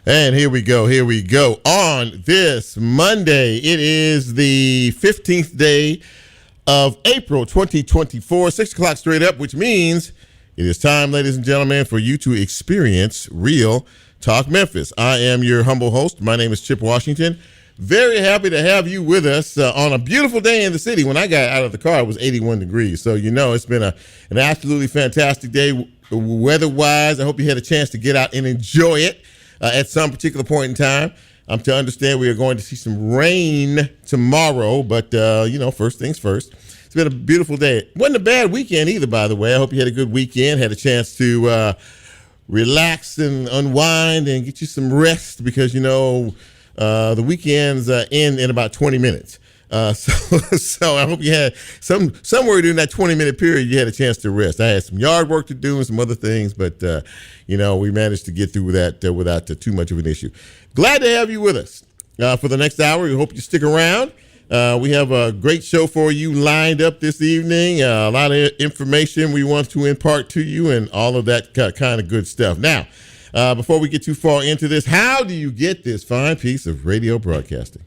And here we go. On this Monday, it is the 15th day of April 2024, 6 o'clock straight up, which means it is time, ladies and gentlemen, for you to experience Real Talk Memphis. I am your humble host. My name is Chip Washington. Very happy to have you with us on a beautiful day in the city. When I got out of the car, it was 81 degrees. So, it's been an absolutely fantastic day weather-wise. I hope you had a chance to get out and enjoy it. At some particular point in time. I'm to understand we are going to see some rain tomorrow, but, first things first. It's been a beautiful day. It wasn't a bad weekend either, by the way. I hope you had a good weekend, had a chance to relax and unwind and get you some rest because, the weekends end in about 20 minutes. So I hope you had somewhere during that 20-minute period you had a chance to rest. I had some yard work to do and some other things, but we managed to get through that without too much of an issue. Glad to have you with us for the next hour. We hope you stick around. We have a great show for you lined up this evening. A lot of information we want to impart to you and all of that kind of good stuff. Now, before we get too far into this, how do you get this fine piece of radio broadcasting?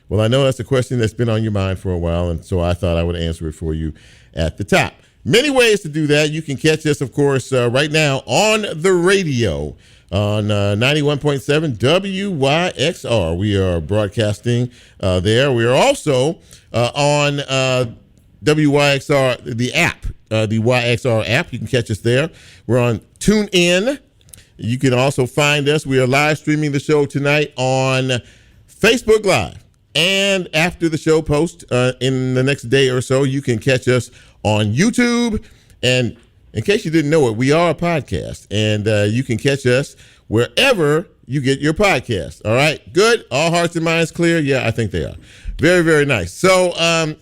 Well, I know that's a question that's been on your mind for a while, and so I thought I would answer it for you at the top. Many ways to do that. You can catch us, of course, right now on the radio on 91.7 WYXR. We are broadcasting there. We are also on WYXR, the app, the YXR app. You can catch us there. We're on TuneIn. You can also find us. We are live streaming the show tonight on Facebook Live. And after the show post in the next day or so, you can catch us on YouTube. And in case you didn't know it, we are a podcast. And you can catch us wherever you get your podcast. All right? Good? All hearts and minds clear? Yeah, I think they are. Very, very nice. So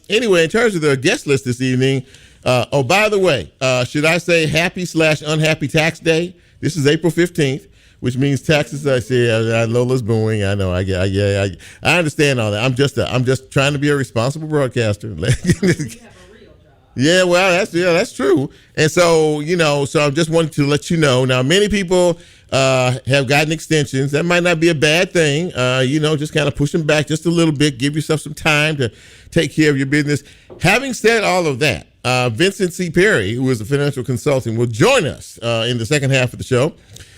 anyway, in terms of the guest list this evening, by the way, should I say happy/unhappy tax day? This is April 15th. Which means taxes. I see. Lola's booing. I know. I understand all that. I'm just trying to be a responsible broadcaster. You have a real job. Yeah. Well, that's true. And so so I just wanted to let you know. Now, many people have gotten extensions. That might not be a bad thing. Just kind of push them back just a little bit. Give yourself some time to take care of your business. Having said all of that, Vincent C. Perry, who is a financial consultant, will join us in the second half of the show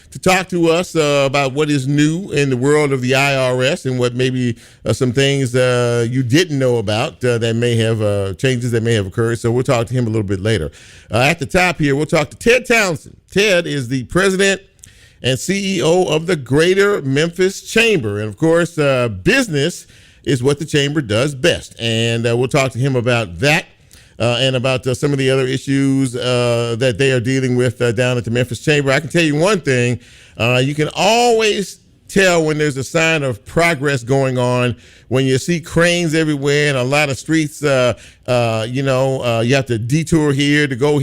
to talk to us about what is new in the world of the IRS and what maybe some things you didn't know about that may have changes that may have occurred. So we'll talk to him a little bit later. At the top here, we'll talk to Ted Townsend. Ted is the president and CEO of the Greater Memphis Chamber. And, of course, business is what the chamber does best. And we'll talk to him about that. And about some of the other issues that they are dealing with down at the Memphis Chamber. I can tell you one thing. You can always tell when there's a sign of progress going on when you see cranes everywhere and a lot of streets, you have to detour here to go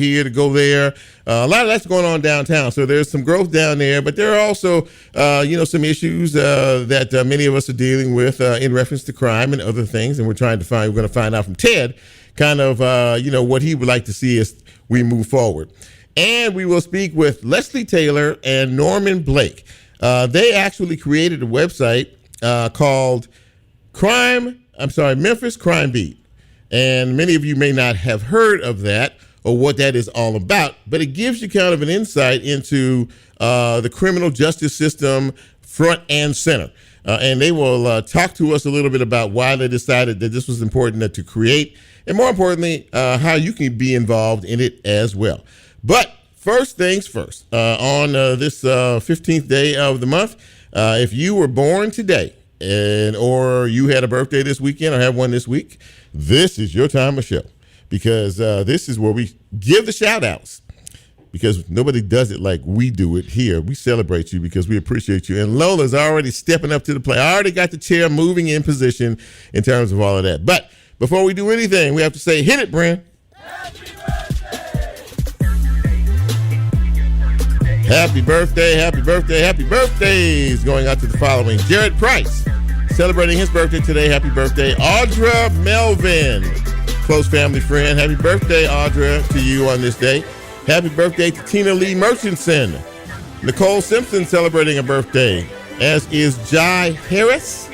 there. A lot of that's going on downtown. So there's some growth down there, but there are also, some issues that many of us are dealing with in reference to crime and other things. And we're going to find out from Ted kind of, what he would like to see as we move forward. And we will speak with Leslie Taylor and Norman Blake. They actually created a website called Memphis Crime Beat. And many of you may not have heard of that or what that is all about, but it gives you kind of an insight into the criminal justice system front and center. And they will talk to us a little bit about why they decided that this was important to create, and more importantly, how you can be involved in it as well. But first things first, on this 15th day of the month, if you were born today or you had a birthday this weekend or have one this week, this is your time of show because this is where we give the shout outs. Because nobody does it like we do it here. We celebrate you because we appreciate you. And Lola's already stepping up to the plate. I already got the chair moving in position in terms of all of that. But before we do anything, we have to say, hit it, Bren. Happy birthday, happy birthday, happy birthdays going out to the following. Jared Price, celebrating his birthday today. Happy birthday. Audra Melvin, close family friend. Happy birthday, Audra, to you on this day. Happy birthday to Tina Lee Murchison. Nicole Simpson celebrating a birthday. as is Jai Harris.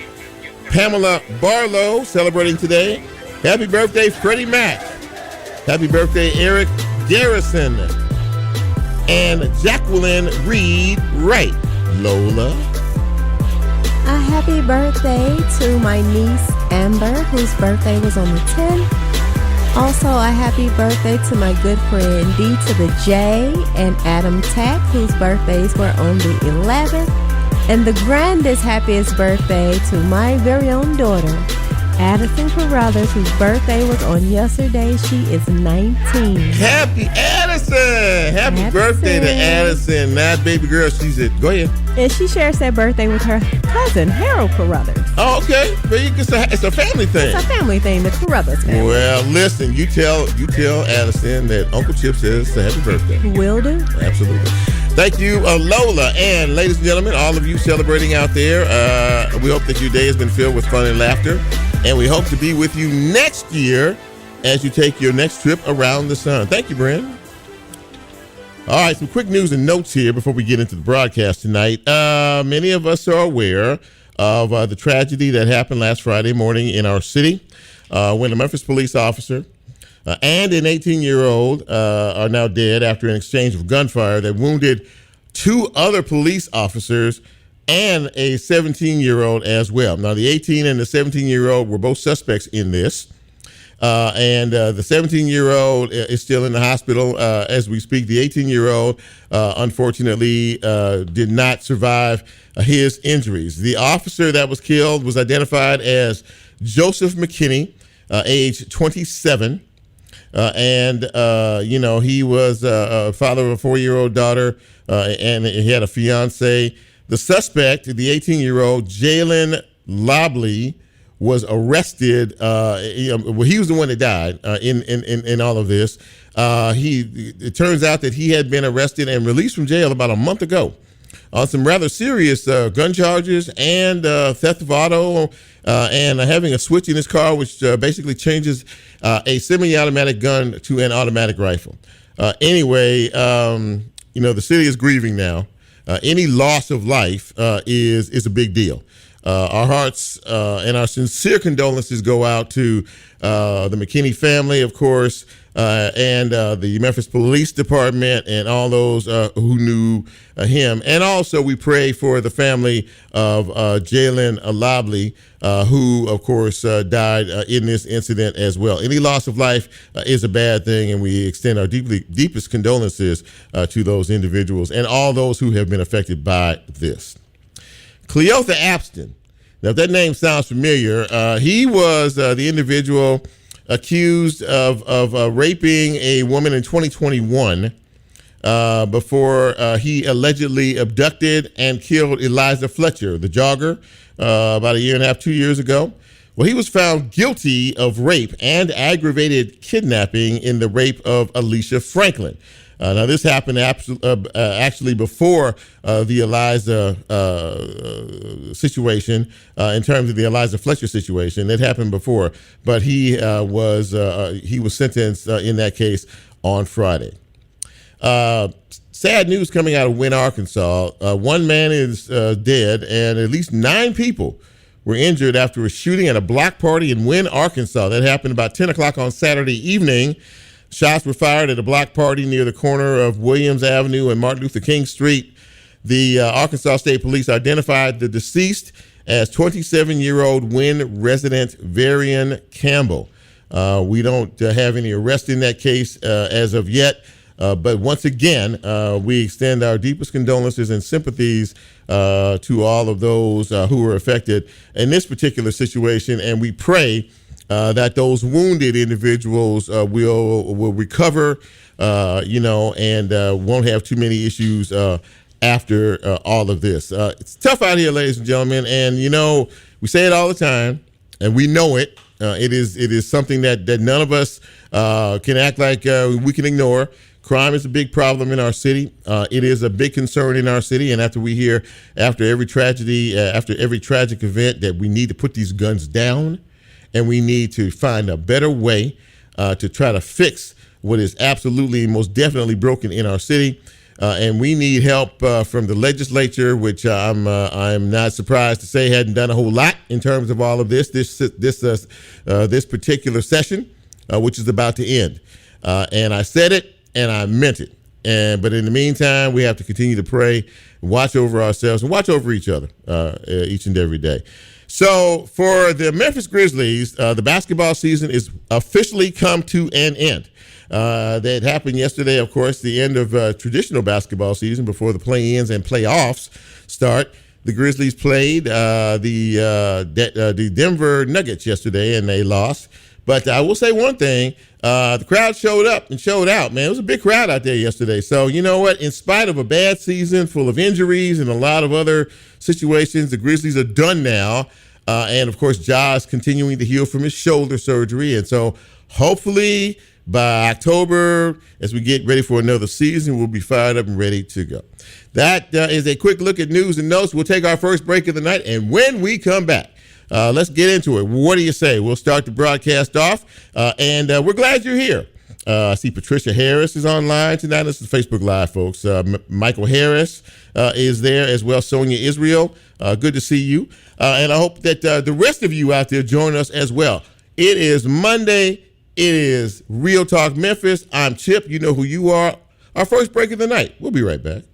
Pamela Barlow celebrating today. Happy birthday, Freddie Mac. Happy birthday, Eric Garrison. And Jacqueline Reed Wright. Lola. A happy birthday to my niece, Amber, whose birthday was on the 10th. Also, a happy birthday to my good friend D to the J and Adam Tack, whose birthdays were on the 11th. And the grandest, happiest birthday to my very own daughter, Addison Carruthers, whose birthday was on yesterday. She is 19. Happy Addison! Happy birthday to Addison. That baby girl, she's it. Go ahead. And she shares that birthday with her cousin, Harold Carruthers. Oh, okay. It's a family thing. It's a family thing, the Carruthers family. Well, listen, you tell Addison that Uncle Chip says happy birthday. Will do. Absolutely. Thank you, Lola. And ladies and gentlemen, all of you celebrating out there, we hope that your day has been filled with fun and laughter. And we hope to be with you next year as you take your next trip around the sun. Thank you, Brent. All right, some quick news and notes here before we get into the broadcast tonight. Many of us are aware of the tragedy that happened last Friday morning in our city when a Memphis police officer and an 18-year-old are now dead after an exchange of gunfire that wounded two other police officers and a 17-year-old as well. Now, the 18 and the 17-year-old were both suspects in this. And the 17-year-old is still in the hospital as we speak. The 18-year-old, unfortunately, did not survive his injuries. The officer that was killed was identified as Joseph McKinney, age 27. He was a father of a 4-year-old daughter, and he had a fiance. The suspect, the 18-year-old, Jalen Lobley, was arrested. He was the one that died in all of this. It turns out that he had been arrested and released from jail about a month ago on some rather serious gun charges and theft of auto and having a switch in his car, which basically changes a semi-automatic gun to an automatic rifle. The city is grieving now. Any loss of life is a big deal. Our hearts and our sincere condolences go out to the McKinney family, of course, and the Memphis Police Department and all those who knew him. And also we pray for the family of Jalen Lobley, who, of course, died in this incident as well. Any loss of life is a bad thing, and we extend our deepest condolences to those individuals and all those who have been affected by this. Cleotha Apston. Now, if that name sounds familiar, he was the individual accused of raping a woman in 2021 before he allegedly abducted and killed Eliza Fletcher, the jogger, about a year and a half, 2 years ago. Well, he was found guilty of rape and aggravated kidnapping in the rape of Alicia Franklin. Now, this happened actually before the Eliza situation, in terms of the Eliza Fletcher situation. It happened before, but he was sentenced in that case on Friday. Sad news coming out of Wynne, Arkansas. One man is dead, and at least 9 people were injured after a shooting at a block party in Wynne, Arkansas. That happened about 10 o'clock on Saturday evening. Shots were fired at a block party near the corner of Williams Avenue and Martin Luther King Street. The Arkansas State Police identified the deceased as 27-year-old Wynne resident Varian Campbell. We don't have any arrest in that case as of yet, but once again, we extend our deepest condolences and sympathies to all of those who were affected in this particular situation, and we pray that those wounded individuals will recover, and won't have too many issues after all of this. It's tough out here, ladies and gentlemen, and we say it all the time, and we know it. It is something that none of us can act like we can ignore. Crime is a big problem in our city. It is a big concern in our city, and after every tragedy, after every tragic event, that we need to put these guns down. And we need to find a better way to try to fix what is absolutely, most definitely broken in our city. And we need help from the legislature, which I'm not surprised to say hadn't done a whole lot in terms of all of this particular session, which is about to end. And I said it and I meant it. But in the meantime, we have to continue to pray, watch over ourselves, and watch over each other each and every day. So for the Memphis Grizzlies, the basketball season is officially come to an end. That happened yesterday, of course, the end of traditional basketball season before the play-ins and playoffs start. The Grizzlies played the Denver Nuggets yesterday, and they lost. But I will say one thing, the crowd showed up and showed out, man. It was a big crowd out there yesterday. So you know what? In spite of a bad season full of injuries and a lot of other situations, the Grizzlies are done now. And, of course, Ja's continuing to heal from his shoulder surgery. And so hopefully by October, as we get ready for another season, we'll be fired up and ready to go. That is a quick look at news and notes. We'll take our first break of the night. And when we come back, let's get into it. What do you say? We'll start the broadcast off. And we're glad you're here. I see Patricia Harris is online tonight. This is Facebook Live, folks. Michael Harris is there as well. Sonia Israel, good to see you. And I hope that the rest of you out there join us as well. It is Monday. It is Real Talk Memphis. I'm Chip. You know who you are. Our first break of the night. We'll be right back.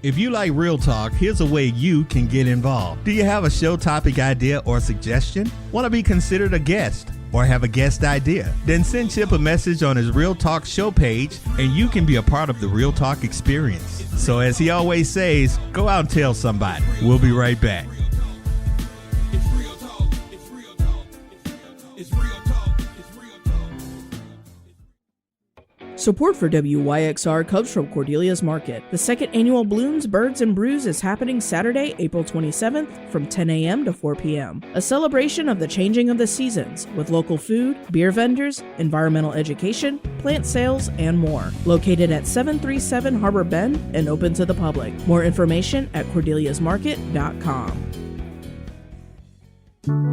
If you like Real Talk, here's a way you can get involved. Do you have a show topic idea or suggestion? Want to be considered a guest or have a guest idea? Then send Chip a message on his Real Talk show page and you can be a part of the Real Talk experience. So as he always says, go out and tell somebody. We'll be right back. Support for WYXR comes from Cordelia's Market. The second annual Balloons, Birds, and Brews is happening Saturday, April 27th from 10 a.m. to 4 p.m. A celebration of the changing of the seasons with local food, beer vendors, environmental education, plant sales, and more. Located at 737 Harbor Bend and open to the public. More information at cordeliasmarket.com.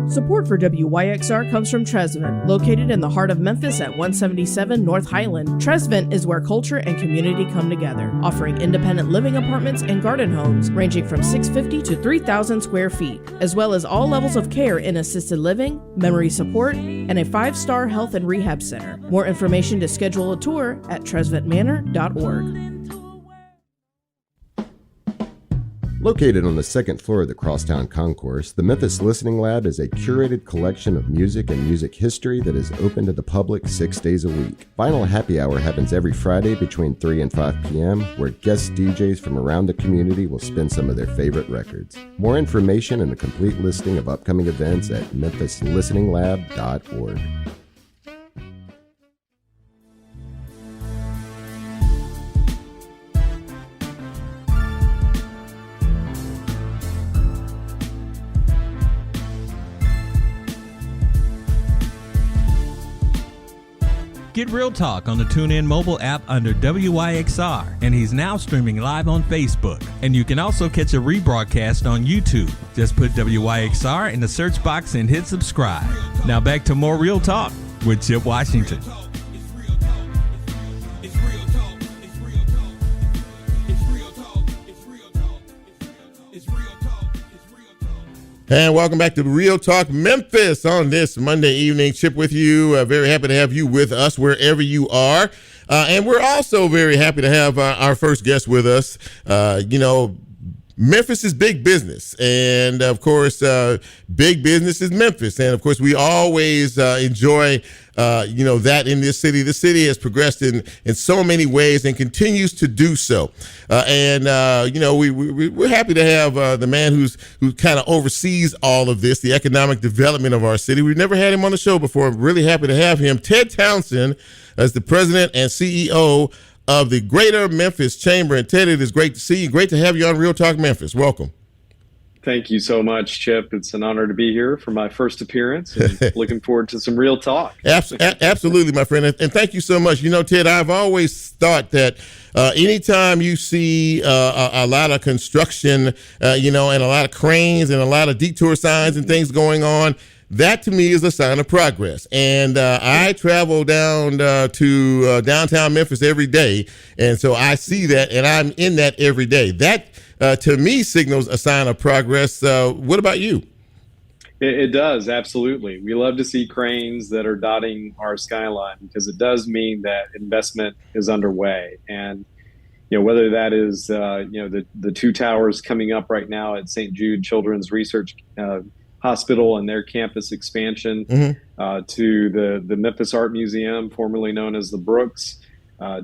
Support for WYXR comes from Tresvent, located in the heart of Memphis at 177 North Highland. Tresvent is where culture and community come together, offering independent living apartments and garden homes ranging from 650 to 3,000 square feet, as well as all levels of care in assisted living, memory support, and a 5-star health and rehab center. More information to schedule a tour at tresventmanor.org. Located on the second floor of the Crosstown Concourse, the Memphis Listening Lab is a curated collection of music and music history that is open to the public 6 days a week. Vinyl Happy Hour happens every Friday between 3 and 5 p.m., where guest DJs from around the community will spin some of their favorite records. More information and a complete listing of upcoming events at memphislisteninglab.org. Get Real Talk on the TuneIn mobile app under WYXR, and he's now streaming live on Facebook. And you can also catch a rebroadcast on YouTube. Just put WYXR in the search box and hit subscribe. Now back to more Real Talk with Chip Washington. And welcome back to Real Talk Memphis on this Monday evening. Chip with you. Very happy to have you with us wherever you are. And we're also very happy to have our first guest with us. Memphis is big business. And, of course, big business is Memphis. And, of course, we always enjoy, that in this city. The city has progressed in so many ways and continues to do so. We're happy to have the man who kind of oversees all of this, the economic development of our city. We've never had him on the show before. I'm really happy to have him. Ted Townsend as the president and CEO of the Greater Memphis Chamber. And Ted, it is great to see you. Great to have you on Real Talk Memphis. Welcome. Thank you so much, Chip. It's an honor to be here for my first appearance, and looking forward to some real talk. Absolutely, my friend. And thank you so much. Ted, I've always thought that anytime you see a lot of construction, and a lot of cranes and a lot of detour signs and things going on, that to me is a sign of progress. And I travel down to downtown Memphis every day. And so I see that, and I'm in that every day. That to me signals a sign of progress. What about you? It does, absolutely. We love to see cranes that are dotting our skyline, because it does mean that investment is underway. And whether that is the two towers coming up right now at St. Jude Children's Research Hospital and their campus expansion, to the Memphis Art Museum, formerly known as the Brooks,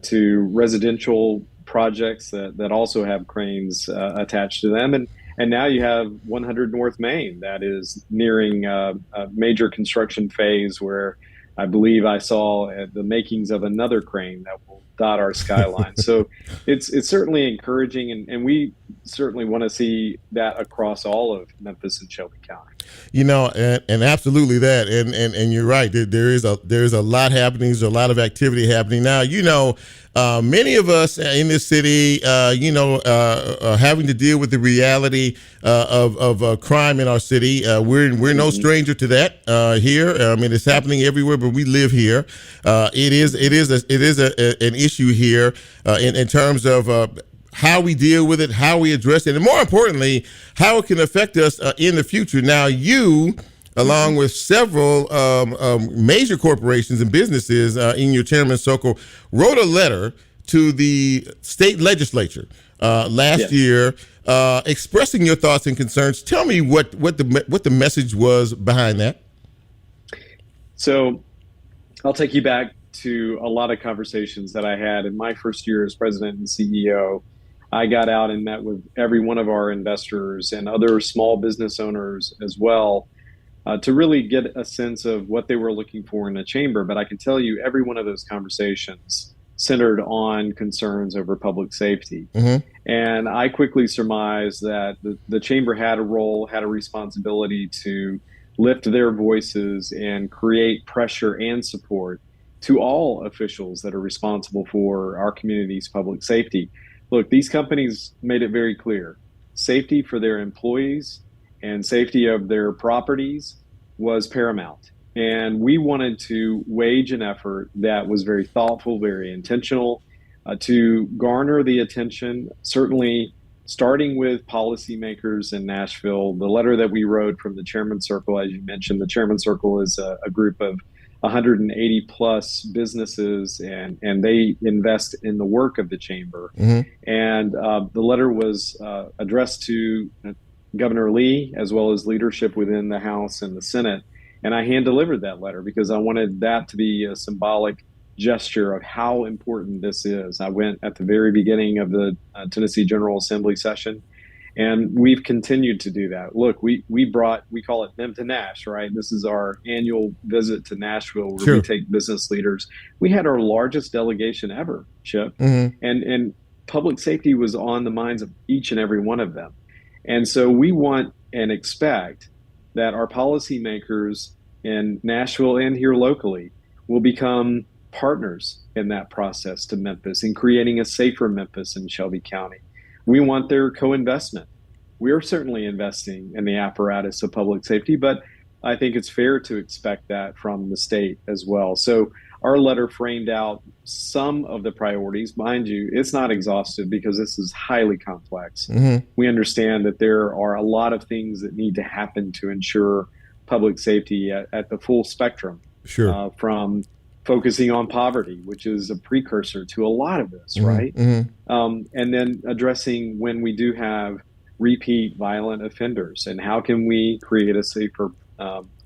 to residential projects that also have cranes attached to them. And now you have 100 North Main that is nearing a major construction phase, where I believe I saw the makings of another crane that will dot our skyline. So it's certainly encouraging, and we certainly want to see that across all of Memphis and Shelby County. And absolutely that, and you're right. There's a lot happening. There's a lot of activity happening now. Many of us in this city, are having to deal with the reality of crime in our city. We're no stranger to that here. I mean, it's happening everywhere, but we live here. It is an issue here in terms of how we deal with it, how we address it, and more importantly, how it can affect us in the future. Now, you, along with several major corporations and businesses in your chairman's circle, wrote a letter to the state legislature last year expressing your thoughts and concerns. Tell me what the message was behind that. So I'll take you back to a lot of conversations that I had in my first year as president and CEO. I got out and met with every one of our investors and other small business owners as well, to really get a sense of what they were looking for in a chamber. But I can tell you, every one of those conversations centered on concerns over public safety. And I quickly surmised that the chamber had a role, had a responsibility to lift their voices and create pressure and support to all officials that are responsible for our community's public safety. Look, these companies made it very clear. Safety for their employees and safety of their properties was paramount. And we wanted to wage an effort that was very thoughtful, very intentional, to garner the attention, certainly starting with policymakers in Nashville. The letter that we wrote from the Chairman's Circle, as you mentioned, the Chairman's Circle is a group of 180 plus businesses, and they invest in the work of the chamber. And the letter was addressed to Governor Lee, as well as leadership within the House and the Senate. And I hand delivered that letter because I wanted that to be a symbolic gesture of how important this is. I went at the very beginning of the Tennessee General Assembly session, and we've continued to do that. Look, we call it Mem to Nash, right? This is our annual visit to Nashville, where we take business leaders. We had our largest delegation ever, Chip, and public safety was on the minds of each and every one of them. And so we want and expect that our policymakers in Nashville and here locally will become partners in that process to Memphis in creating a safer Memphis and Shelby County. We want their co-investment. We're certainly investing in the apparatus of public safety, but I think it's fair to expect that from the state as well. So our letter framed out some of the priorities. Mind you, it's not exhaustive because this is highly complex. We understand that there are a lot of things that need to happen to ensure public safety at the full spectrum, from focusing on poverty, which is a precursor to a lot of this, right? And then addressing when we do have repeat violent offenders, and how can we create a safer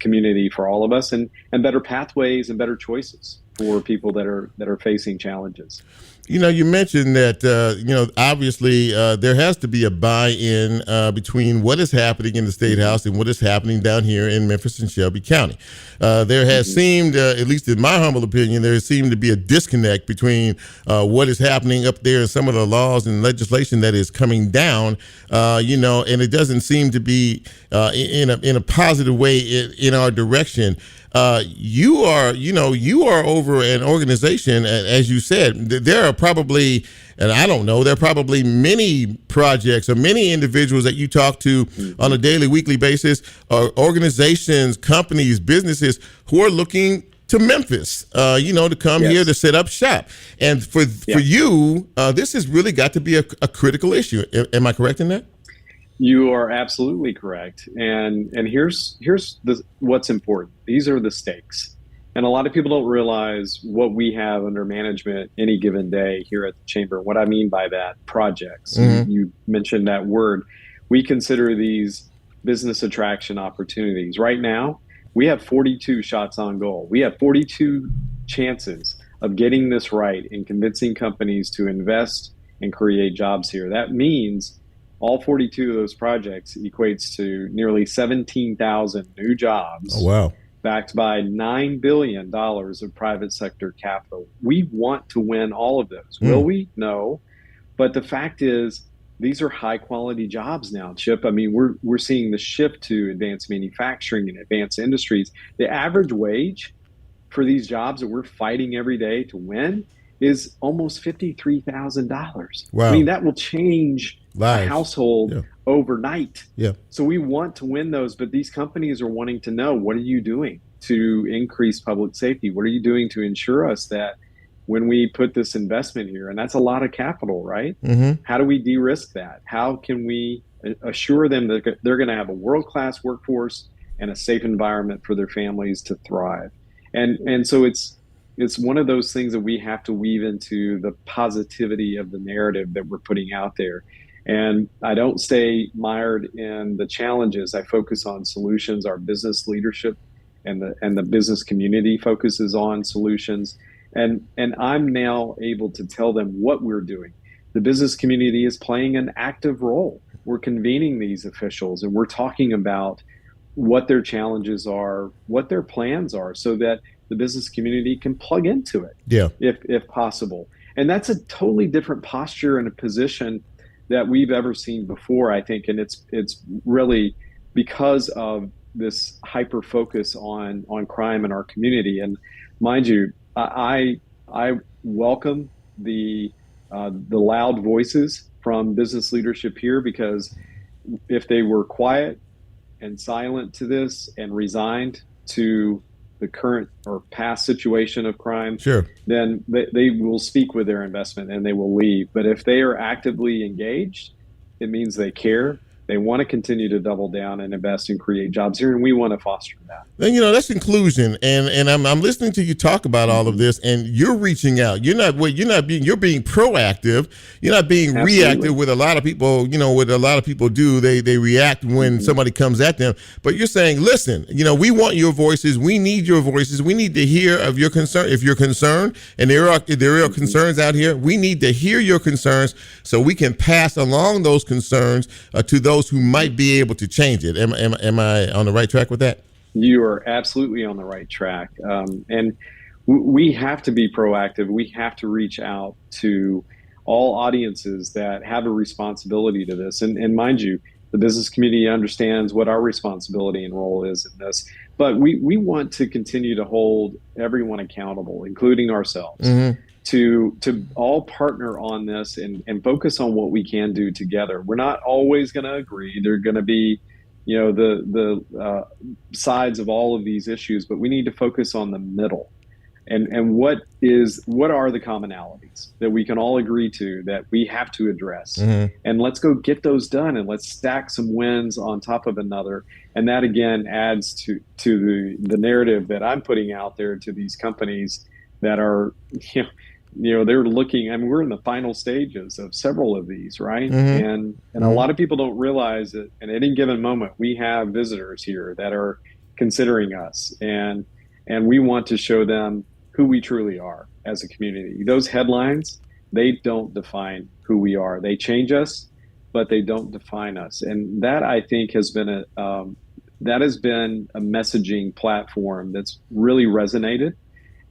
community for all of us, and better pathways and better choices for people that are facing challenges. You mentioned that, obviously there has to be a buy-in between what is happening in the State House and what is happening down here in Memphis and Shelby County. There has seemed, at least in my humble opinion, there seemed to be a disconnect between what is happening up there and some of the laws and legislation that is coming down, and it doesn't seem to be in a positive way in our direction. You are over an organization, as you said. There are probably, and I don't know, there are probably many projects or many individuals that you talk to on a daily, weekly basis, or organizations, companies, businesses who are looking to Memphis, to come here to set up shop. And for you, this has really got to be a critical issue. Am I correct in that? You are absolutely correct. And here's what's important. These are the stakes. And a lot of people don't realize what we have under management any given day here at the Chamber. What I mean by that, projects. You mentioned that word. We consider these business attraction opportunities. Right now, we have 42 shots on goal. We have 42 chances of getting this right and convincing companies to invest and create jobs here. That means all 42 of those projects equates to nearly 17,000 new jobs. Oh, wow. Backed by $9 billion of private sector capital. We want to win all of those. Will we? No. But the fact is, these are high quality jobs now, Chip. I mean, we're seeing the shift to advanced manufacturing and advanced industries. The average wage for these jobs that we're fighting every day to win is almost $53,000. Wow. I mean, that will change lives. A household overnight. Yeah. So we want to win those, but these companies are wanting to know, what are you doing to increase public safety? What are you doing to ensure us that when we put this investment here, and that's a lot of capital, right? How do we de-risk that? How can we assure them that they're going to have a world-class workforce and a safe environment for their families to thrive? And so it's one of those things that we have to weave into the positivity of the narrative that we're putting out there. And I don't stay mired in the challenges. I focus on solutions. Our business leadership and the business community focuses on solutions. And I'm now able to tell them what we're doing. The business community is playing an active role. We're convening these officials and we're talking about what their challenges are, what their plans are, so that the business community can plug into it, if possible. And that's a totally different posture and a position that we've ever seen before, I think. And it's really because of this hyper focus on crime in our community. And mind you, I welcome the loud voices from business leadership here, because if they were quiet and silent to this and resigned to the current or past situation of crime, then they will speak with their investment and they will leave. But if they are actively engaged, it means they care. They want to continue to double down and invest and create jobs here, and we want to foster that. And that's inclusion. And I'm listening to you talk about all of this, and you're reaching out. You're being proactive. You're not being reactive with a lot of people. What a lot of people do, they react when somebody comes at them. But you're saying, listen, we want your voices. We need your voices. We need to hear of your concern. If you're concerned, and there are concerns out here, we need to hear your concerns so we can pass along those concerns to those who might be able to change it. Am I on the right track with that? You are absolutely on the right track. And we have to be proactive. We have to reach out to all audiences that have a responsibility to this. And mind you, the business community understands what our responsibility and role is in this. But we want to continue to hold everyone accountable, including ourselves. To all partner on this and focus on what we can do together. We're not always going to agree. There are going to be, the sides of all of these issues, but we need to focus on the middle. And what are the commonalities that we can all agree to that we have to address? And let's go get those done, and let's stack some wins on top of another. And that again adds to the narrative that I'm putting out there to these companies that are, they're looking. I mean, we're in the final stages of several of these, right? And a lot of people don't realize that at any given moment we have visitors here that are considering us, and we want to show them who we truly are as a community. Those headlines, They don't define who we are. They change us, but they don't define us. And that, I think, has been a messaging platform that's really resonated.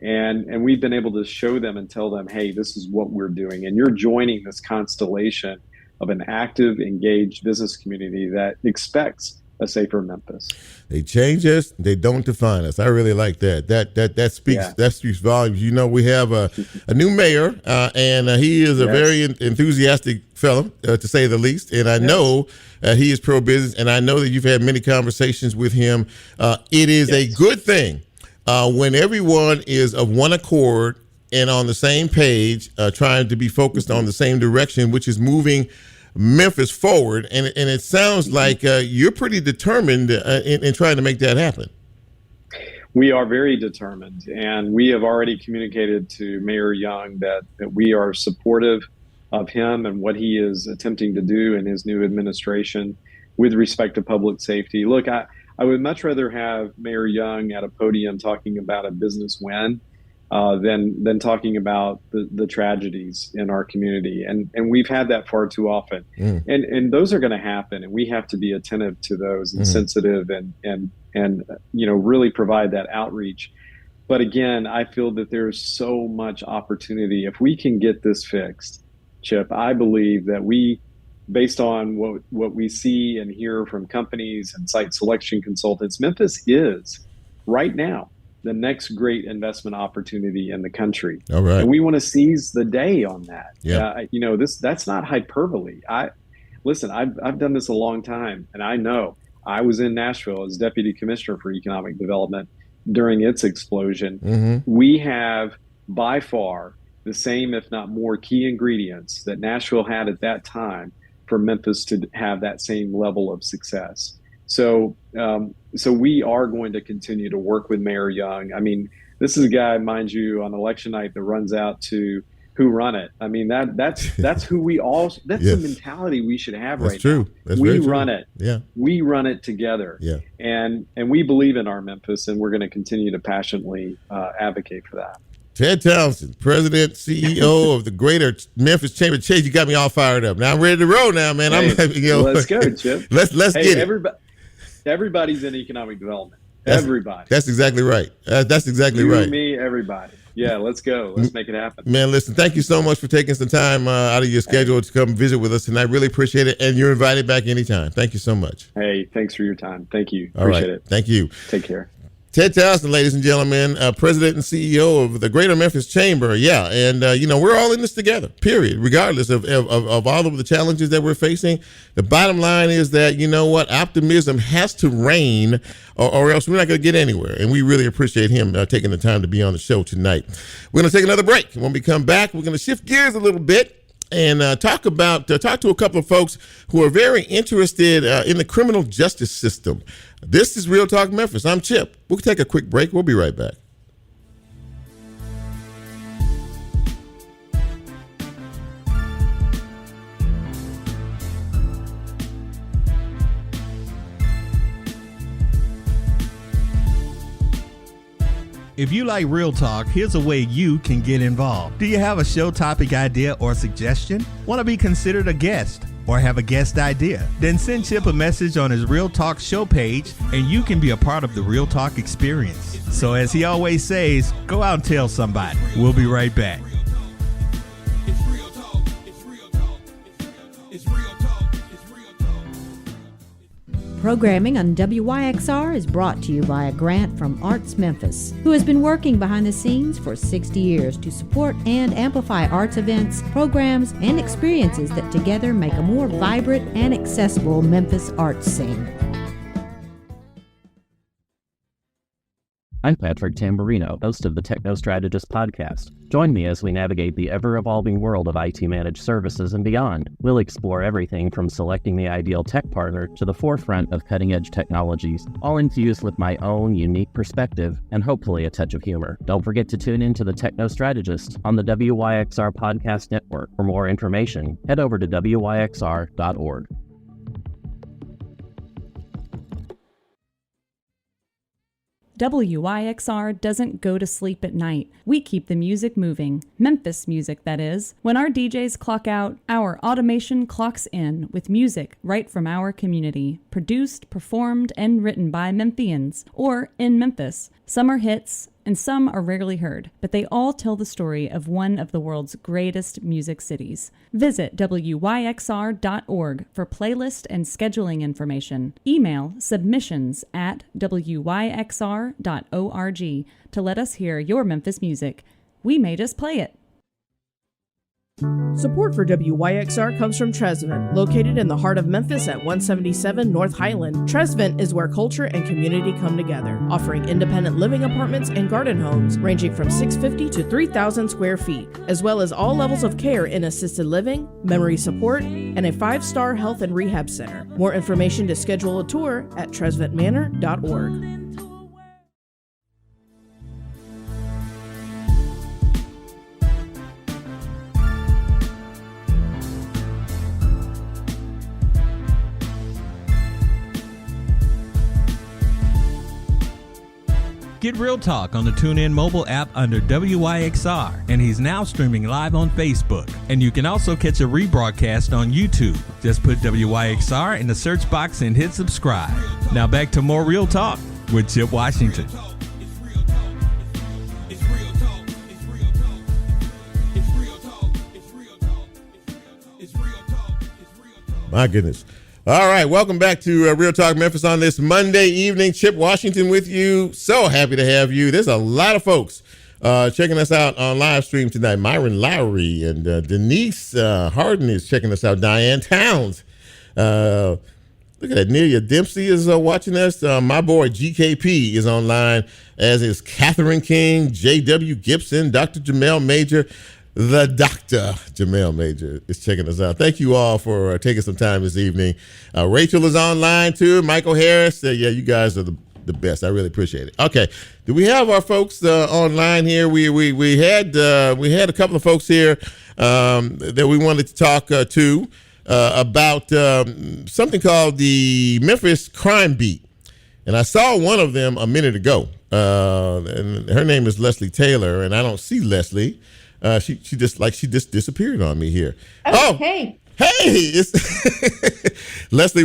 And we've been able to show them and tell them, hey, this is what we're doing. And you're joining this constellation of an active, engaged business community that expects a safer Memphis. They change us, they don't define us. I really like that. That speaks volumes. You know, we have a new mayor, and he is a very enthusiastic fellow, to say the least. And I know he is pro-business, and I know that you've had many conversations with him. It is a good thing when everyone is of one accord and on the same page, trying to be focused on the same direction, which is moving Memphis forward. And it sounds like you're pretty determined in trying to make that happen. We are very determined, and we have already communicated to Mayor Young that we are supportive of him and what he is attempting to do in his new administration with respect to public safety. Look, I would much rather have Mayor Young at a podium talking about a business win than talking about the tragedies in our community. And we've had that far too often. And those are going to happen, and we have to be attentive to those and sensitive and really provide that outreach. But again, I feel that there's so much opportunity. If we can get this fixed, Chip, I believe that based on what we see and hear from companies and site selection consultants, Memphis is right now the next great investment opportunity in the country. All right. And we want to seize the day on that. Yeah. That's not hyperbole. I've done this a long time, and I know I was in Nashville as Deputy Commissioner for Economic Development during its explosion. We have by far the same, if not more, key ingredients that Nashville had at that time for Memphis to have that same level of success. So we are going to continue to work with Mayor Young. I mean, this is a guy, mind you, on election night that runs out to who run it. I mean, that's who we all, that's the mentality we should have right now. That's we very true. run it. Yeah. We run it together. Yeah. And we believe in our Memphis, and we're going to continue to passionately advocate for that. Ted Townsend, President, CEO of the Greater Memphis Chamber. Chase, you got me all fired up. Now I'm ready to roll now, man. Hey, let's go, Chip. Let's get it. Everybody's in economic development. Everybody. That's exactly right. That's exactly you, right. Me, everybody. Yeah, let's go. Let's make it happen. Man, listen, thank you so much for taking some time out of your schedule to come visit with us tonight. Really appreciate it. And you're invited back anytime. Thank you so much. Hey, thanks for your time. Thank you. All appreciate right. it. Thank you. Take care. Ted Townsend, ladies and gentlemen, President and CEO of the Greater Memphis Chamber. Yeah, and, we're all in this together, period, regardless of all of the challenges that we're facing. The bottom line is that, you know what, optimism has to reign or else we're not going to get anywhere. And we really appreciate him taking the time to be on the show tonight. We're going to take another break. When we come back, we're going to shift gears a little bit and talk to a couple of folks who are very interested in the criminal justice system. This is Real Talk Memphis. I'm Chip. We'll take a quick break. We'll be right back. If you like Real Talk, here's a way you can get involved. Do you have a show topic idea or suggestion? Want to be considered a guest or have a guest idea? Then send Chip a message on his Real Talk show page and you can be a part of the Real Talk experience. So as he always says, go out and tell somebody. We'll be right back. Programming on WYXR is brought to you by a grant from Arts Memphis, who has been working behind the scenes for 60 years to support and amplify arts events, programs, and experiences that together make a more vibrant and accessible Memphis arts scene. I'm Patrick Tamburino, host of the Techno Strategist podcast. Join me as we navigate the ever-evolving world of IT managed services and beyond. We'll explore everything from selecting the ideal tech partner to the forefront of cutting-edge technologies, all infused with my own unique perspective and hopefully a touch of humor. Don't forget to tune in to the Techno Strategist on the WYXR Podcast Network. For more information, head over to wyxr.org. WYXR doesn't go to sleep at night. We keep the music moving. Memphis music, that is. When our DJs clock out, our automation clocks in with music right from our community. Produced, performed, and written by Memphians, or in Memphis. Some are hits, and some are rarely heard, but they all tell the story of one of the world's greatest music cities. Visit WYXR.org for playlist and scheduling information. Email submissions@WYXR.org to let us hear your Memphis music. We may just play it. Support for WYXR comes from Tresvent, located in the heart of Memphis at 177 North Highland. Tresvent is where culture and community come together, offering independent living apartments and garden homes ranging from 650 to 3,000 square feet, as well as all levels of care in assisted living, memory support, and a 5-star health and rehab center. More information to schedule a tour at tresventmanor.org. Get Real Talk on the TuneIn mobile app under WYXR, and he's now streaming live on Facebook. And you can also catch a rebroadcast on YouTube. Just put WYXR in the search box and hit subscribe. Now back to more Real Talk with Chip Washington. My goodness. All right, welcome back to Real Talk Memphis on this Monday evening. Chip Washington with you. So happy to have you. There's a lot of folks checking us out on live stream tonight. Myron Lowry and Denise Harden is checking us out. Diane Towns. Look at that. Nelia Dempsey is watching us. My boy GKP is online, as is Catherine King, J.W. Gibson, Dr. Jamel Major. The Dr. Jamel Major is checking us out. Thank you all for taking some time this evening. Rachel is online too. Michael Harris. Yeah, you guys are the best. I really appreciate it. Okay, do we have our folks online here? We had a couple of folks here that we wanted to talk to about something called the Memphis Crime Beat, and I saw one of them a minute ago. And her name is Leslie Taylor, and I don't see Leslie. She just disappeared on me here. Oh, hey, it's Leslie.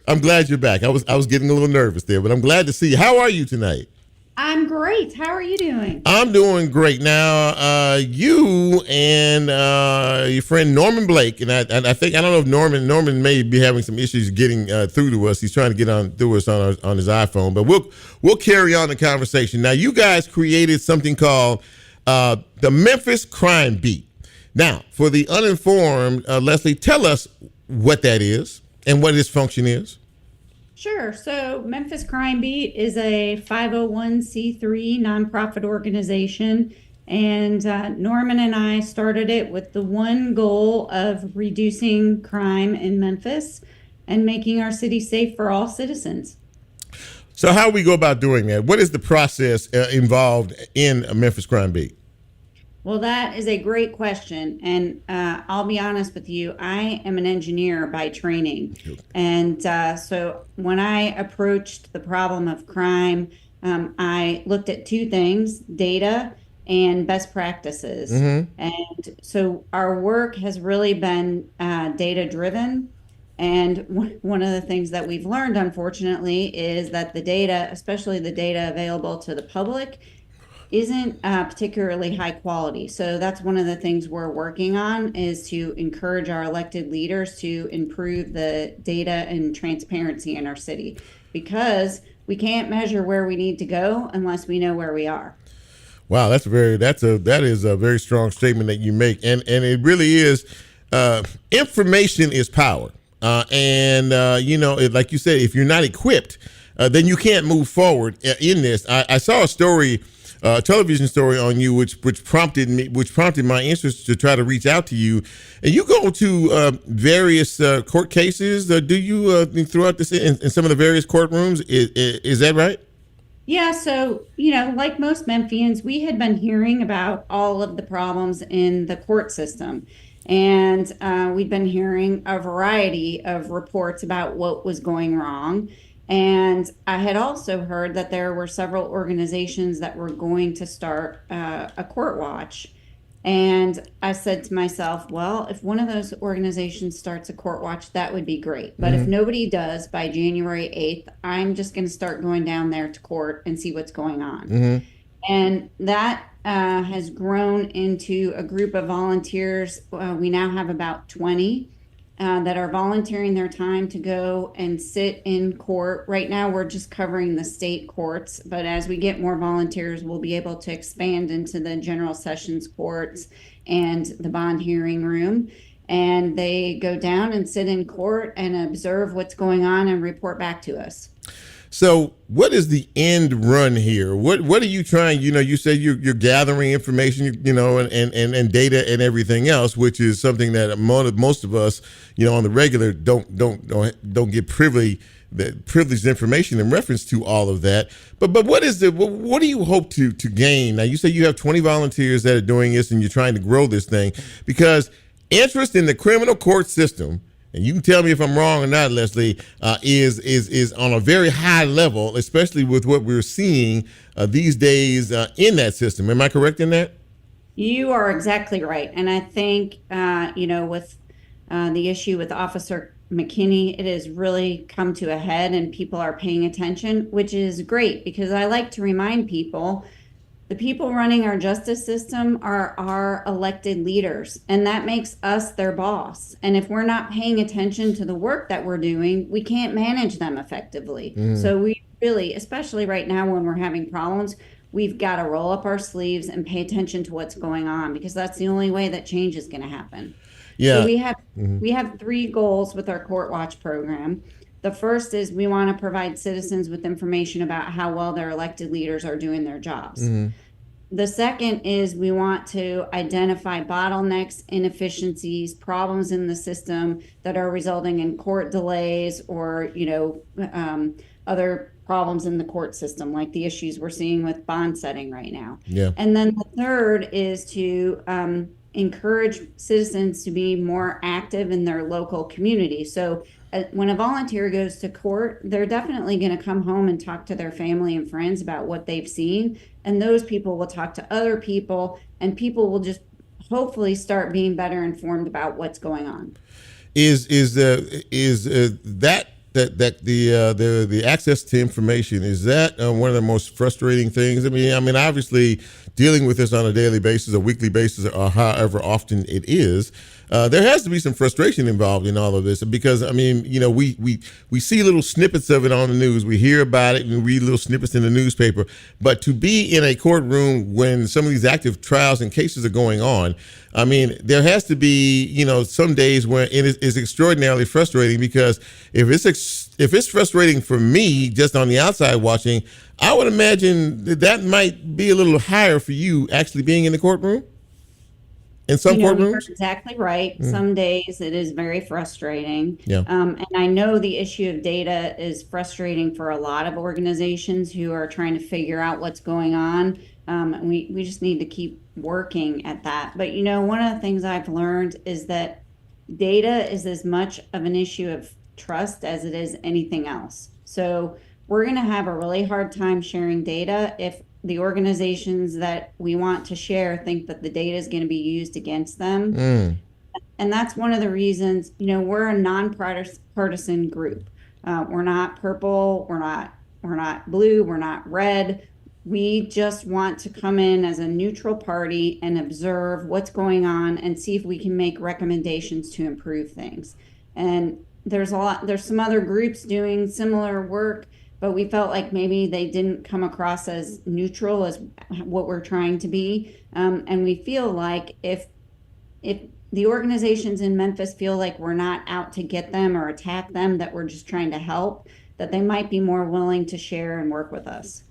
I'm glad you're back. I was getting a little nervous there, but I'm glad to see you. How are you tonight? I'm great. How are you doing? I'm doing great. Now, you and your friend Norman Blake, and I don't know if Norman may be having some issues getting through to us. He's trying to get through us on his iPhone, but we'll carry on the conversation. Now, you guys created something called the Memphis Crime Beat. Now, for the uninformed, Leslie, tell us what that is and what its function is. Sure. So Memphis Crime Beat is a 501c3 nonprofit organization. And Norman and I started it with the one goal of reducing crime in Memphis and making our city safe for all citizens. So how do we go about doing that? What is the process involved in a Memphis Crime Beat? Well, that is a great question. And I'll be honest with you, I am an engineer by training. And so when I approached the problem of crime, I looked at two things: data and best practices. Mm-hmm. And so our work has really been data driven. And one of the things that we've learned, unfortunately, is that the data, especially the data available to the public, isn't particularly high quality. So that's one of the things we're working on, is to encourage our elected leaders to improve the data and transparency in our city, because we can't measure where we need to go unless we know where we are. Wow, that is a very strong statement that you make, and it really is. Information is power. Like you said, if you're not equipped, then you can't move forward in this. I saw a story, a television story on you, which prompted my interest to try to reach out to you. And you go to various court cases. Do you throughout this in some of the various courtrooms? Is that right? Yeah. So, like most Memphians, we had been hearing about all of the problems in the court system. And we've been hearing a variety of reports about what was going wrong. And I had also heard that there were several organizations that were going to start a court watch. And I said to myself, well, if one of those organizations starts a court watch, that would be great. But if nobody does by January 8th, I'm just going to start going down there to court and see what's going on. And that has grown into a group of volunteers. We now have about 20 that are volunteering their time to go and sit in court. Right now, we're just covering the state courts, but as we get more volunteers, we'll be able to expand into the general sessions courts and the bond hearing room. And they go down and sit in court and observe what's going on and report back to us. So what is the end run here? What are you trying? You said you're gathering information, and data and everything else, which is something that most of us, on the regular don't get privileged information in reference to all of that. But what do you hope to gain? Now, you say you have 20 volunteers that are doing this and you're trying to grow this thing, because interest in the criminal court system, and you can tell me if I'm wrong or not, Leslie, is on a very high level, especially with what we're seeing these days in that system. Am I correct in that? You are exactly right. And I think, with the issue with Officer McKinney, it has really come to a head and people are paying attention, which is great, because I like to remind people the people running our justice system are our elected leaders, and that makes us their boss. And if we're not paying attention to the work that we're doing, we can't manage them effectively. So we really, especially right now when we're having problems, we've got to roll up our sleeves and pay attention to what's going on, because that's the only way that change is going to happen. Yeah. So we have 3 goals with our Court Watch program. The first is we want to provide citizens with information about how well their elected leaders are doing their jobs. The second is we want to identify bottlenecks, inefficiencies, problems in the system that are resulting in court delays or, other problems in the court system, like the issues we're seeing with bond setting right now. Yeah. And then the third is to encourage citizens to be more active in their local community. So when a volunteer goes to court, they're definitely going to come home and talk to their family and friends about what they've seen. And those people will talk to other people, and people will just hopefully start being better informed about what's going on. Is the access to information, is that one of the most frustrating things? I mean, obviously dealing with this on a daily basis, a weekly basis, or however often it is, there has to be some frustration involved in all of this, because we see little snippets of it on the news, we hear about it and read little snippets in the newspaper, but to be in a courtroom when some of these active trials and cases are going on, I mean, there has to be, some days where it is extraordinarily frustrating, because if it's frustrating for me just on the outside watching, I would imagine that might be a little higher for you actually being in the courtroom. In some courtrooms? You're exactly right. Some days it is very frustrating. Yeah. And I know the issue of data is frustrating for a lot of organizations who are trying to figure out what's going on. And we just need to keep working at that. But, one of the things I've learned is that data is as much of an issue of trust as it is anything else. So we're going to have a really hard time sharing data if the organizations that we want to share think that the data is going to be used against them. And that's one of the reasons, we're a nonpartisan group. We're not purple, we're not blue, we're not red. We just want to come in as a neutral party and observe what's going on and see if we can make recommendations to improve things. And there's some other groups doing similar work, but we felt like maybe they didn't come across as neutral as what we're trying to be. And we feel like if the organizations in Memphis feel like we're not out to get them or attack them, that we're just trying to help, that they might be more willing to share and work with us.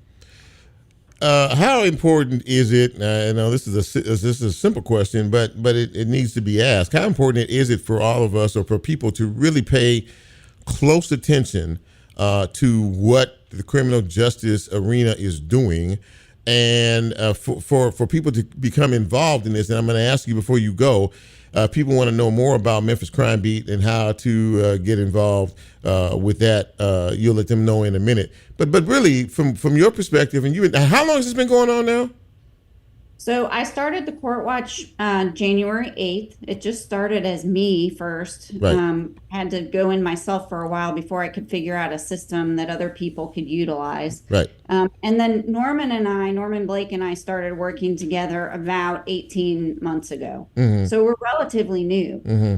How important is it? I know this is a simple question, but it needs to be asked. How important is it for all of us, or for people, to really pay close attention to what the criminal justice arena is doing, And for people to become involved in this, and I'm going to ask you before you go, people want to know more about Memphis Crime Beat and how to get involved with that. You'll let them know in a minute. But really, from your perspective, and how long has this been going on now? So I started the Court Watch January 8th. It just started as me first. Right. I had to go in myself for a while before I could figure out a system that other people could utilize. Right. And then Norman Blake and I started working together about 18 months ago. Mm-hmm. So we're relatively new. Mm-hmm.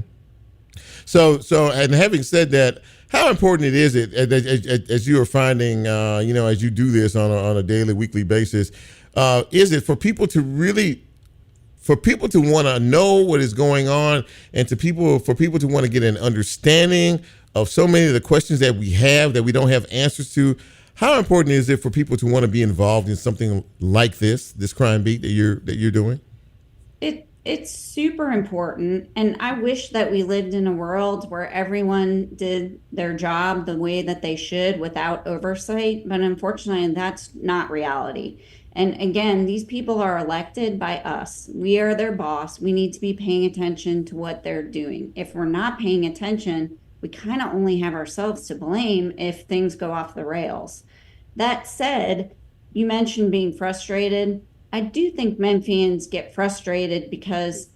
So, and having said that, how important is it as you are finding, as you do this on a daily, weekly basis? Is it for people to want to know what is going on, and for people to want to get an understanding of so many of the questions that we have that we don't have answers to? How important is it for people to want to be involved in something like this crime beat that you're doing? It's super important, and I wish that we lived in a world where everyone did their job the way that they should without oversight, but unfortunately that's not reality. And again, these people are elected by us. We are their boss. We need to be paying attention to what they're doing. If we're not paying attention, we kind of only have ourselves to blame if things go off the rails. That said, you mentioned being frustrated. I do think Memphians get frustrated because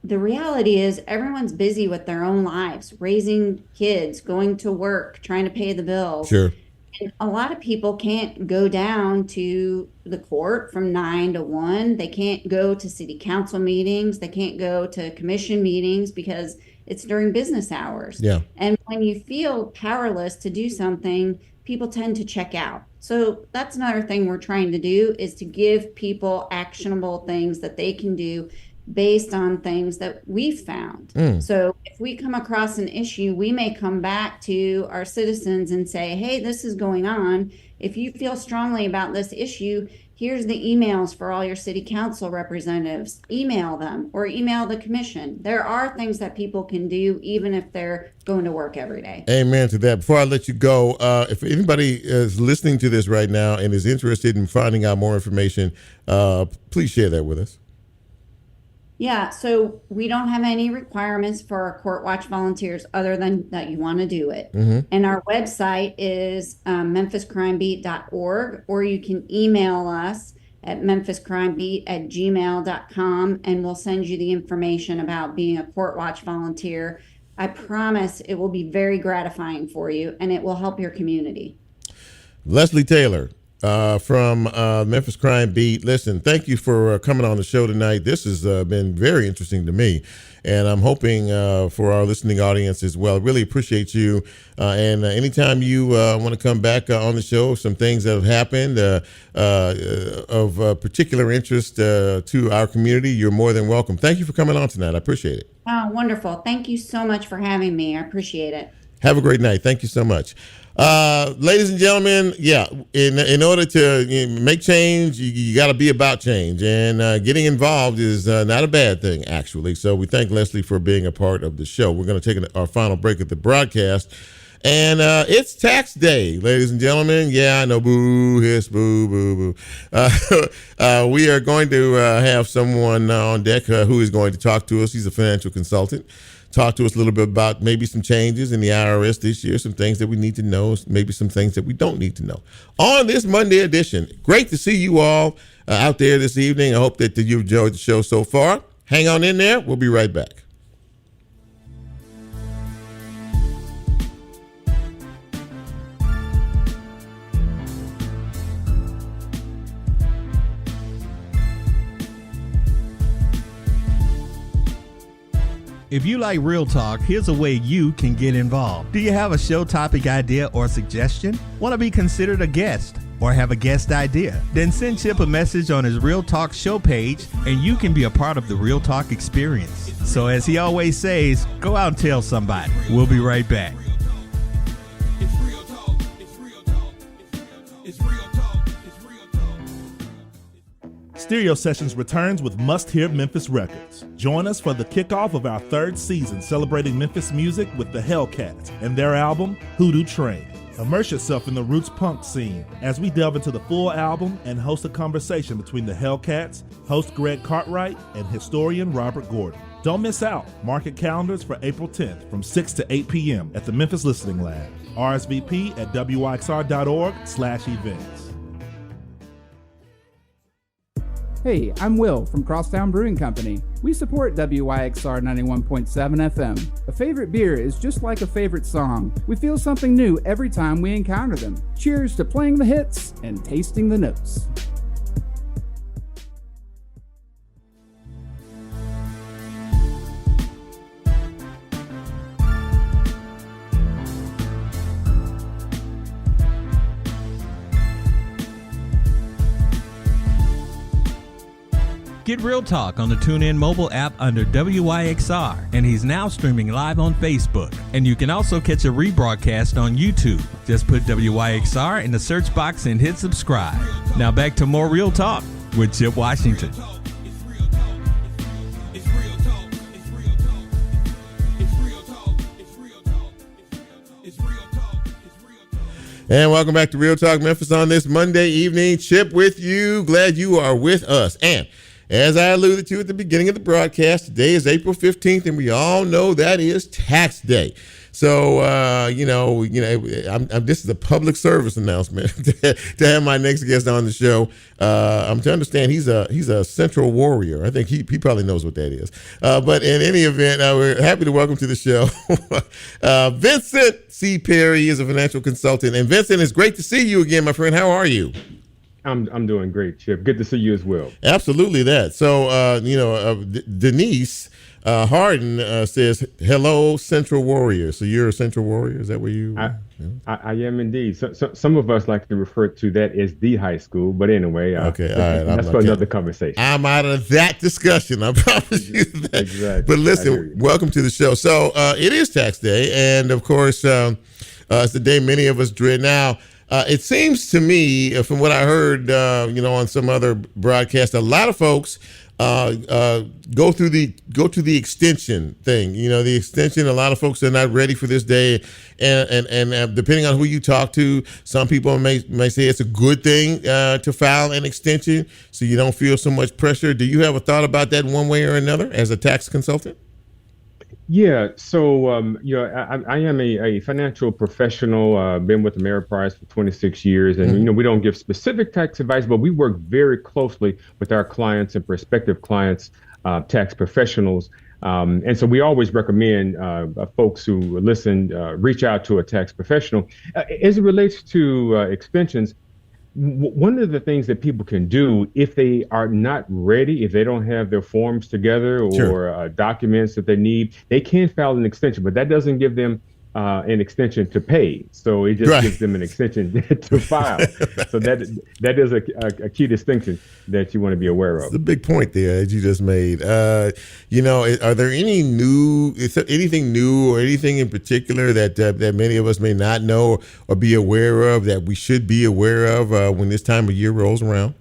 the reality is everyone's busy with their own lives, raising kids, going to work, trying to pay the bills. Sure. And a lot of people can't go down to the court from 9 to 1. They can't go to city council meetings. They can't go to commission meetings because it's during business hours. Yeah. And when you feel powerless to do something, people tend to check out. So that's another thing we're trying to do, is to give people actionable things that they can do based on things that we've found. So if we come across an issue, we may come back to our citizens and say, hey, this is going on. If you feel strongly about this issue, here's the emails for all your city council representatives. Email them or email the commission. There are things that people can do even if they're going to work every day. Amen to that. Before I let you go, if anybody is listening to this right now and is interested in finding out more information, please share that with us. Yeah, so we don't have any requirements for our Court Watch volunteers other than that you want to do it. Mm-hmm. And our website is memphiscrimebeat.org, or you can email us at memphiscrimebeat@gmail.com, and we'll send you the information about being a Court Watch volunteer. I promise it will be very gratifying for you, and it will help your community. Leslie Taylor from Memphis Crime Beat. Listen, thank you for coming on the show tonight. This has been very interesting to me, and I'm hoping for our listening audience as well. Really appreciate you. And anytime you want to come back on the show, some things that have happened of particular interest to our community, you're more than welcome. Thank you for coming on tonight. I appreciate it. Oh, wonderful. Thank you so much for having me. I appreciate it. Have a great night. Thank you so much. Ladies and gentlemen, in order to make change, you got to be about change, and getting involved is not a bad thing, actually. So we thank Leslie for being a part of the show. We're going to take our final break of the broadcast, and it's tax day, ladies and gentlemen. Yeah, I know, boo, hiss, boo, boo, boo. We are going to have someone on deck who is going to talk to us. He's a financial consultant. Talk to us a little bit about maybe some changes in the IRS this year, some things that we need to know, maybe some things that we don't need to know. On this Monday edition, great to see you all out there this evening. I hope that you've enjoyed the show so far. Hang on in there. We'll be right back. If you like Real Talk, here's a way you can get involved. Do you have a show topic idea or suggestion? Want to be considered a guest or have a guest idea? Then send Chip a message on his Real Talk show page and you can be a part of the Real Talk experience. So as he always says, go out and tell somebody. We'll be right back. Stereo Sessions returns with Must Hear Memphis Records. Join us for the kickoff of our third season celebrating Memphis music with the Hellcats and their album, Hoodoo Train. Immerse yourself in the roots punk scene as we delve into the full album and host a conversation between the Hellcats, host Greg Cartwright, and historian Robert Gordon. Don't miss out. Market calendars for April 10th from 6 to 8 p.m. at the Memphis Listening Lab. RSVP at wyxr.org/events. Hey, I'm Will from Crosstown Brewing Company. We support WYXR 91.7 FM. A favorite beer is just like a favorite song. We feel something new every time we encounter them. Cheers to playing the hits and tasting the notes. Get Real Talk on the TuneIn mobile app under WYXR, and he's now streaming live on Facebook. And you can also catch a rebroadcast on YouTube. Just put WYXR in the search box and hit subscribe. Now back to more Real Talk with Chip Washington. And welcome back to Real Talk Memphis on this Monday evening. Chip with you. Glad you are with us. And as I alluded to at the beginning of the broadcast, today is April 15th, and we all know that is tax day. So, this is a public service announcement to have my next guest on the show. I'm to understand he's a Central Warrior. I think he probably knows what that is. But in any event, we're happy to welcome to the show Vincent C. Perry is a financial consultant. And Vincent, it's great to see you again, my friend. How are you? I'm doing great, Chip. Good to see you as well. Absolutely that. So, Denise Harden says, hello, Central Warrior. So you're a Central Warrior? Is that where you? I am indeed. So some of us like to refer to that as the high school. But anyway, okay, all right. That's for another conversation. I'm out of that discussion. I promise you that. Exactly. But listen, welcome to the show. So it is tax day. And, of course, it's the day many of us dread now. It seems to me, from what I heard, on some other broadcast, a lot of folks go to the extension thing. The extension. A lot of folks are not ready for this day, and depending on who you talk to, some people may say it's a good thing to file an extension, so you don't feel so much pressure. Do you have a thought about that one way or another as a tax consultant? Yeah, so I am a financial professional. Been with Ameriprise for 26 years, and we don't give specific tax advice, but we work very closely with our clients and prospective clients, tax professionals, and so we always recommend folks who listen reach out to a tax professional. As it relates to extensions, one of the things that people can do if they are not ready, if they don't have their forms together or documents that they need, they can file an extension, but that doesn't give them an extension to pay. So it just gives them an extension to file. So that is a key distinction that you want to be aware of. It's a big point there that you just made. Are there anything new or anything in particular that many of us may not know or be aware of that we should be aware of when this time of year rolls around?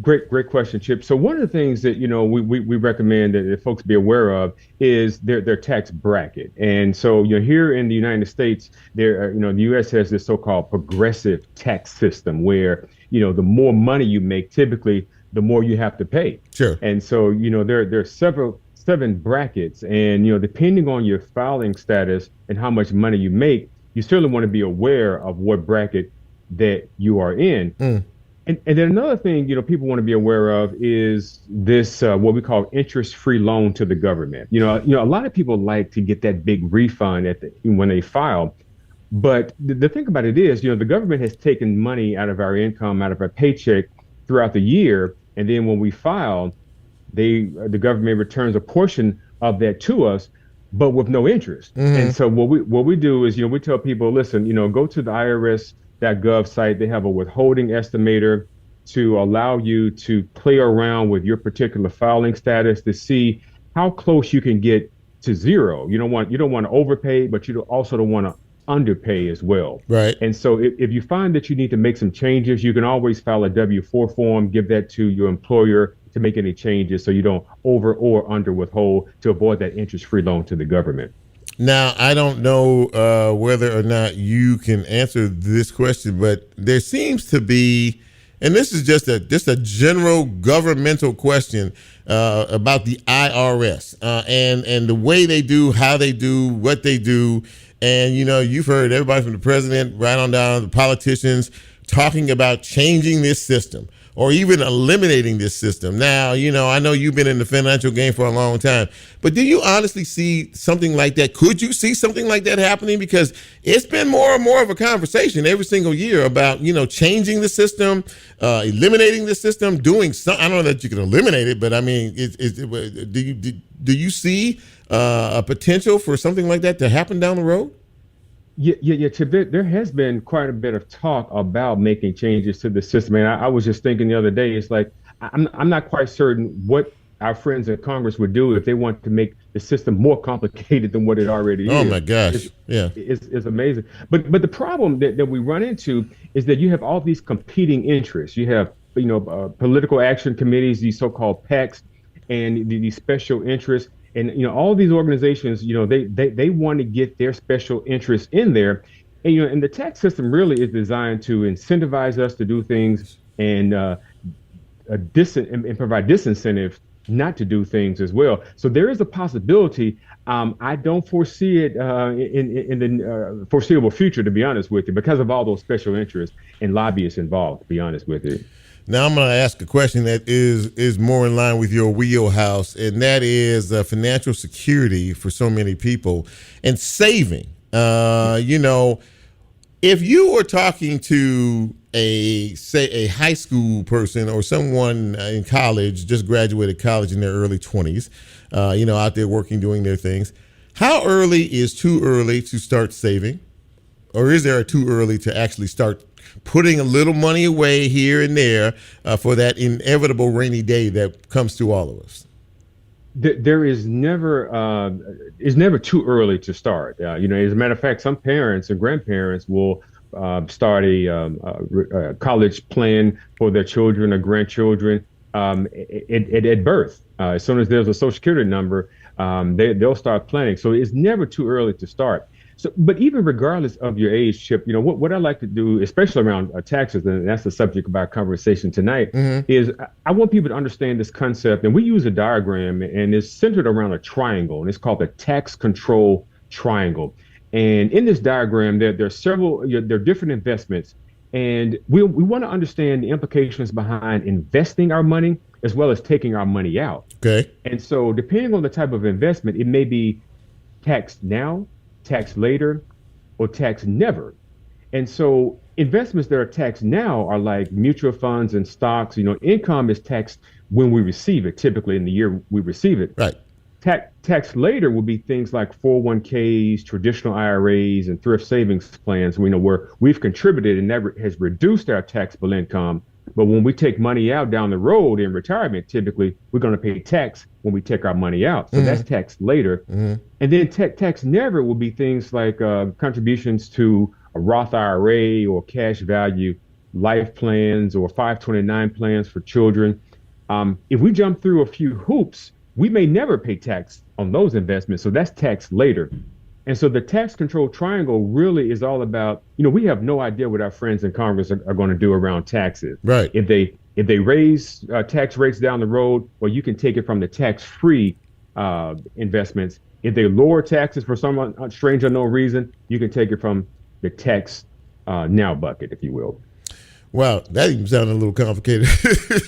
Great question, Chip. So one of the things that we recommend that folks be aware of is their tax bracket. And so here in the United States, the U.S. has this so-called progressive tax system where the more money you make, typically the more you have to pay. Sure. And so there are seven brackets, and depending on your filing status and how much money you make, you certainly want to be aware of what bracket that you are in. And then another thing, people want to be aware of is this, what we call interest-free loan to the government. A lot of people like to get that big refund when they file. But the thing about it is, the government has taken money out of our income, out of our paycheck throughout the year. And then when we file, the government returns a portion of that to us, but with no interest. And so what we do is, we tell people, listen, go to the IRS.gov site. They have a withholding estimator to allow you to play around with your particular filing status to see how close you can get to zero. You don't want to overpay, but you also don't want to underpay as well. Right. And so if you find that you need to make some changes, you can always file a W-4 form, give that to your employer to make any changes so you don't over or under withhold to avoid that interest-free loan to the government. Now, I don't know whether or not you can answer this question, but there seems to be, and this is just a general governmental question about the IRS and the way they do, how they do, what they do. And, you've heard everybody from the president right on down to the politicians talking about changing this system or even eliminating this system. Now, I know you've been in the financial game for a long time, but do you honestly see something like that? Could you see something like that happening? Because it's been more and more of a conversation every single year about, changing the system, eliminating the system, doing something. I don't know that you can eliminate it, but I mean, do you see a potential for something like that to happen down the road? Yeah. There has been quite a bit of talk about making changes to the system. And I was just thinking the other day, it's like, I'm not quite certain what our friends in Congress would do if they want to make the system more complicated than what it already is. Oh my gosh. It's amazing. But the problem that we run into is that you have all these competing interests. You have, political action committees, these so-called PACs, and these special interests. And, all these organizations, they want to get their special interests in there. And, and the tax system really is designed to incentivize us to do things and provide disincentive not to do things as well. So there is a possibility. I don't foresee it in the foreseeable future, to be honest with you, because of all those special interests and lobbyists involved, to be honest with you. Now I'm going to ask a question that is more in line with your wheelhouse, and that is financial security for so many people and saving. If you were talking to a high school person or someone in college, just graduated college in their early 20s, out there working, doing their things, how early is too early to start saving? Or is there a too early to actually start putting a little money away here and there for that inevitable rainy day that comes to all of us? There is never it's never too early to start. As a matter of fact, some parents and grandparents will start a college plan for their children or grandchildren at birth. As soon as there's a Social Security number, they'll start planning. So it's never too early to start. So, but even regardless of your age, Chip, what I like to do, especially around taxes, and that's the subject of our conversation tonight, is I want people to understand this concept. And we use a diagram, and it's centered around a triangle, and it's called the tax control triangle. And in this diagram, there are different investments, and we want to understand the implications behind investing our money as well as taking our money out. Okay. And so, depending on the type of investment, it may be taxed now, taxed later, or taxed never. And so investments that are taxed now are like mutual funds and stocks. Income is taxed when we receive it, typically in the year we receive it. Right. Tax later will be things like 401ks, traditional IRAs, and thrift savings plans, where we've contributed and that has reduced our taxable income. But when we take money out down the road in retirement, typically we're going to pay tax when we take our money out. So that's taxed later. And then tax never will be things like contributions to a Roth IRA or cash value life plans or 529 plans for children. If we jump through a few hoops, we may never pay tax on those investments. So that's taxed later. And so the tax control triangle really is all about, we have no idea what our friends in Congress are going to do around taxes. Right. If they raise tax rates down the road, well, you can take it from the tax-free investments. If they lower taxes for some strange unknown reason, you can take it from the tax now bucket, if you will. Wow, that even sounded a little complicated.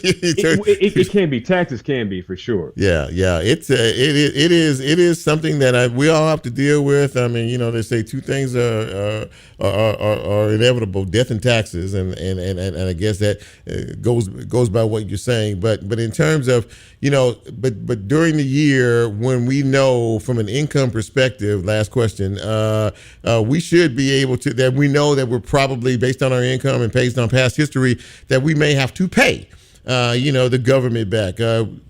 It can be. Taxes can be, for sure. Yeah. It is something that we all have to deal with. I mean, they say two things are inevitable: death and taxes, and I guess that goes by what you're saying. But in terms of but during the year when we know from an income perspective, last question, we should be able to that we know that we're probably based on our income and based on past history that we may have to pay the government back.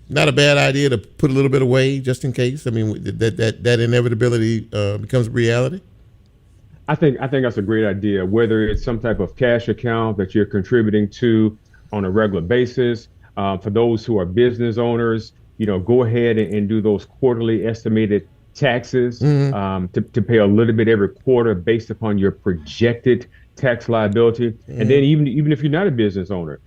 Not a bad idea to put a little bit away just in case. I mean, that inevitability becomes a reality. I think that's a great idea, whether it's some type of cash account that you're contributing to on a regular basis. For those who are business owners, go ahead and do those quarterly estimated taxes, to pay a little bit every quarter based upon your projected tax liability. And then even if you're not a business owner,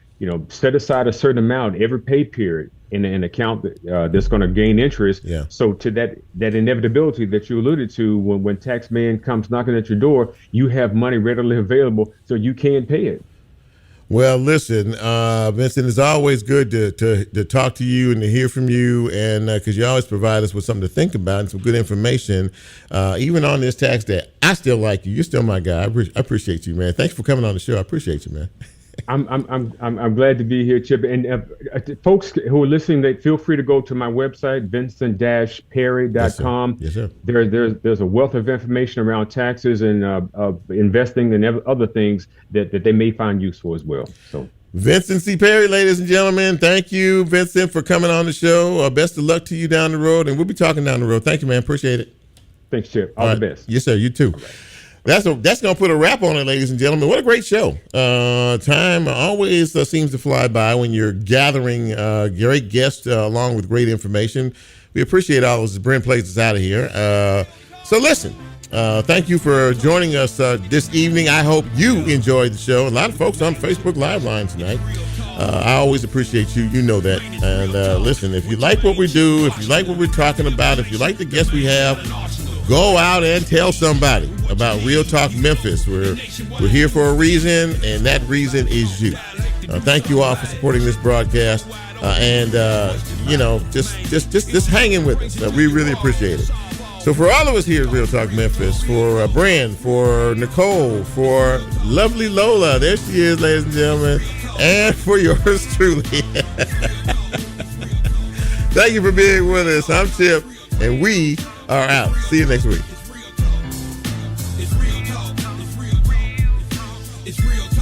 set aside a certain amount every pay period in an account that's going to gain interest. Yeah. So to that inevitability that you alluded to, when tax man comes knocking at your door, you have money readily available so you can pay it. Well, listen, Vincent, it's always good to talk to you and to hear from you, and because you always provide us with something to think about and some good information, even on this tax day. I still like you. You're still my guy. I appreciate you, man. Thanks for coming on the show. I appreciate you, man. I'm glad to be here, Chip. And folks who are listening, they feel free to go to my website, vincent-perry.com. Yes, sir. There's a wealth of information around taxes and investing and other things that they may find useful as well. So, Vincent C. Perry, ladies and gentlemen, thank you, Vincent, for coming on the show. Best of luck to you down the road, and we'll be talking down the road. Thank you, man. Appreciate it. Thanks, Chip. All the best. Yes, sir. You too. That's going to put a wrap on it, ladies and gentlemen. What a great show. Time always seems to fly by when you're gathering great guests along with great information. We appreciate all those. Brent plays us out of here. So listen, thank you for joining us this evening. I hope you enjoyed the show. A lot of folks on Facebook Live line tonight. I always appreciate you. You know that. And listen, if you like what we do, if you like what we're talking about, if you like the guests we have, go out and tell somebody about Real Talk Memphis. We're here for a reason, and that reason is you. Thank you all for supporting this broadcast, and just hanging with us. We really appreciate it. So for all of us here at Real Talk Memphis, for Brand, for Nicole, for lovely Lola, there she is, ladies and gentlemen, and for yours truly. Thank you for being with us. I'm Chip, and we are out. See you next week. It's real talk.